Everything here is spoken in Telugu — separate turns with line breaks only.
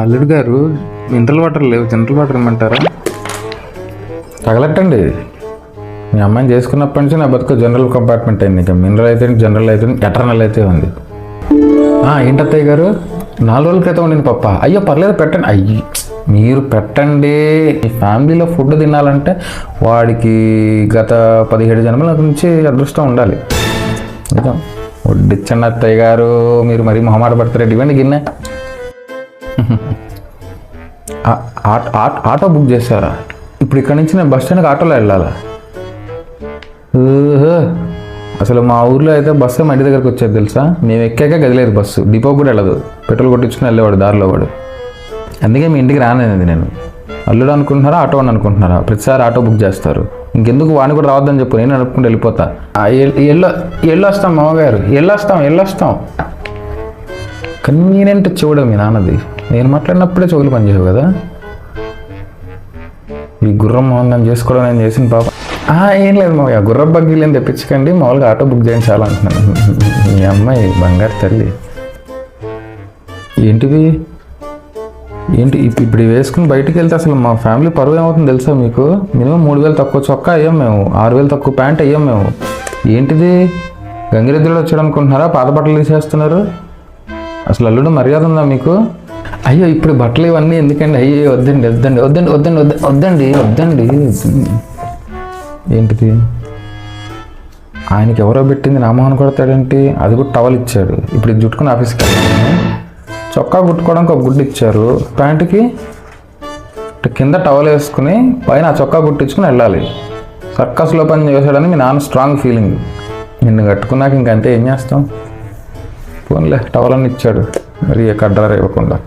అల్లుడు గారు, మినరల్ వాటర్ లేవు, జనరల్ వాటర్ ఇమ్మంటారా?
తగలట్టండి. మీ అమ్మాయిని చేసుకున్నప్పటి నుంచి నా బతుకు జనరల్ కంపార్ట్మెంట్ అయింది. ఇంకా మినరల్ అయితే జనరల్ అయితే ఎటర్నల్ అయితే ఉంది. ఏంటత్తయ్య గారు, 4 రోజుల క్రితం ఉండింది పప్ప. అయ్యో పర్లేదు పెట్టండి. మీరు పెట్టండి. ఈ ఫ్యామిలీలో ఫుడ్ తినాలంటే వాడికి గత 17 జన్మల నుంచి అదృష్టం ఉండాలి. నిజం. వడ్డిచ్చండి అత్తయ్య గారు, మీరు మరీ మొహమాట పడతారు. ఇవ్వండి గిన్నె. ఆటో బుక్ చేశారా? ఇప్పుడు ఇక్కడ నుంచి నేను బస్ స్టాండ్కి ఆటోలో వెళ్ళాలా? అసలు మా ఊర్లో అయితే బస్సు మా ఇంటి దగ్గరకు వచ్చేది తెలుసా. మేము ఎక్కాక గదిలేదు బస్సు, డిపో కూడా వెళ్ళదు. పెట్రోల్ కొట్టించుకుని వెళ్ళేవాడు దారిలో వాడు. అందుకే మీ ఇంటికి రానేది నేను. అల్లుడు అనుకుంటున్నారా, ఆటో అని అనుకుంటున్నారా? ప్రతిసారి ఆటో బుక్ చేస్తారు. ఇంకెందుకు వాడిని కూడా రావద్దని చెప్పు, నేను అనుకుంటూ వెళ్ళిపోతా. వెళ్ళొస్తాం మామగారు, వెళ్ళొస్తాం. కన్వీనియంట్ చెవుడు మీ నాన్నది. నేను మాట్లాడినప్పుడే చెవులు పనిచేయవు కదా. ఈ గుర్రం మొహం నేను చేసుకోవడం నేను చేసిన పాప. ఏం లేదు మామయ్య, గుర్రం బగ్గీలు ఏం తెప్పించకండి, మామూలుగా ఆటో బుక్ చేయండి చాలా అంటున్నాను. మీ అమ్మాయి బంగారు తల్లి. ఏంటివి ఇప్పుడు వేసుకుని బయటికి వెళ్తే అసలు మా ఫ్యామిలీ పరువు ఏమవుతుంది తెలుసా మీకు? మినిమం 3000 తక్కువ చొక్కా అయ్యాం మేము, 6000 తక్కువ ప్యాంట్ అయ్యాం మేము. ఏంటిది గంగిరెద్దులు వచ్చాడు అనుకుంటున్నారా? పాత బట్టలు తీసేస్తున్నారు. అసలు అల్లుడు మర్యాద ఉందా మీకు? అయ్యో ఇప్పుడు బట్టలు ఇవన్నీ ఎందుకండి? అయ్యో వద్దండి. ఏంటిది ఆయనకి ఎవరో పెట్టింది నా మొహన్ కొడతాడేంటి? అది కూడా టవల్ ఇచ్చాడు. ఇప్పుడు ఇది జుట్టుకుని ఆఫీస్కి వెళ్ళాను. చొక్కా కుట్టుకోవడానికి ఒక గుడ్డు ఇచ్చారు. ప్యాంటుకి కింద టవల్ వేసుకుని పైన ఆ చొక్కా కుట్టించుకుని వెళ్ళాలి. సర్కస్లో పని చేశాడని మీ నాన్న స్ట్రాంగ్ ఫీలింగ్. నిన్ను కట్టుకున్నాక ఇంకంతే, ఏం చేస్తాం? ఫోన్లే, టవల్ అని ఇచ్చాడు, మరి కడ్డారు ఇవ్వకుండా.